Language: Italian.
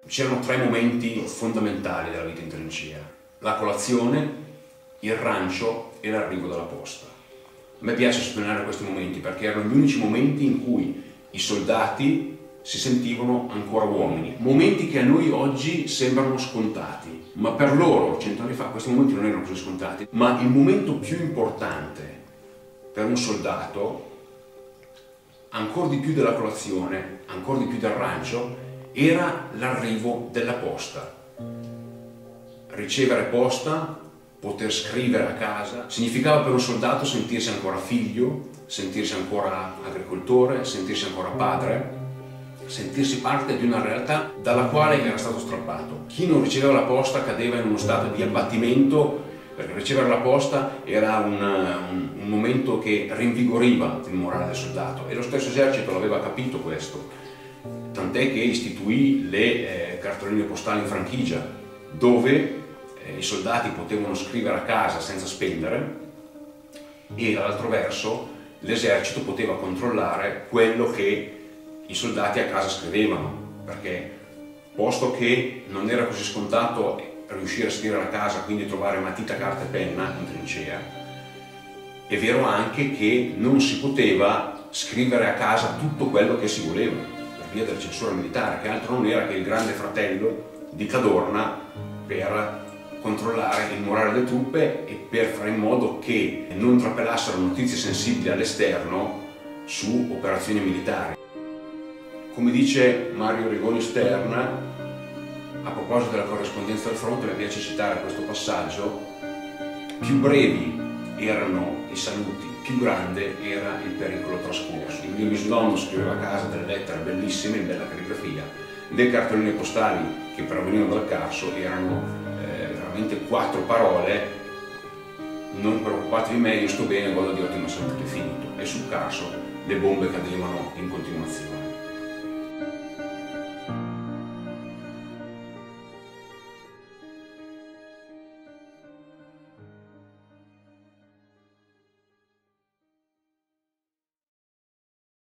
C'erano tre momenti fondamentali della vita in trincea: la colazione, il rancio e l'arrivo della posta. A me piace sottolineare questi momenti perché erano gli unici momenti in cui i soldati si sentivano ancora uomini, momenti che a noi oggi sembrano scontati, ma per loro 100 anni fa questi momenti non erano così scontati. Ma il momento più importante per un soldato, ancora di più della colazione, ancora di più del rancio, era l'arrivo della posta. Ricevere posta, poter scrivere a casa, significava per un soldato sentirsi ancora figlio, sentirsi ancora agricoltore, sentirsi ancora padre, sentirsi parte di una realtà dalla quale era stato strappato. Chi non riceveva la posta cadeva in uno stato di abbattimento, perché ricevere la posta era un momento che rinvigoriva il morale del soldato, e lo stesso esercito l'aveva capito questo, tant'è che istituì le cartoline postali in franchigia, dove i soldati potevano scrivere a casa senza spendere, e dall'altro verso l'esercito poteva controllare quello che i soldati a casa scrivevano, perché posto che non era così scontato riuscire a scrivere a casa, quindi trovare matita, carta e penna in trincea, è vero anche che non si poteva scrivere a casa tutto quello che si voleva per via della censura militare, che altro non era che il grande fratello di Cadorna per controllare il morale delle truppe e per fare in modo che non trapelassero notizie sensibili all'esterno su operazioni militari. Come dice Mario Rigoni Stern, a proposito della corrispondenza del fronte, mi piace citare questo passaggio: più brevi erano i saluti, più grande era il pericolo trascorso. Il mio bisnonno scriveva a casa delle lettere bellissime in bella calligrafia, le cartoline postali che provenivano dal Carso erano veramente 4 parole: non preoccupatevi di me, io sto bene, godo di ottima salute, finito. E sul Carso le bombe cadevano in continuazione.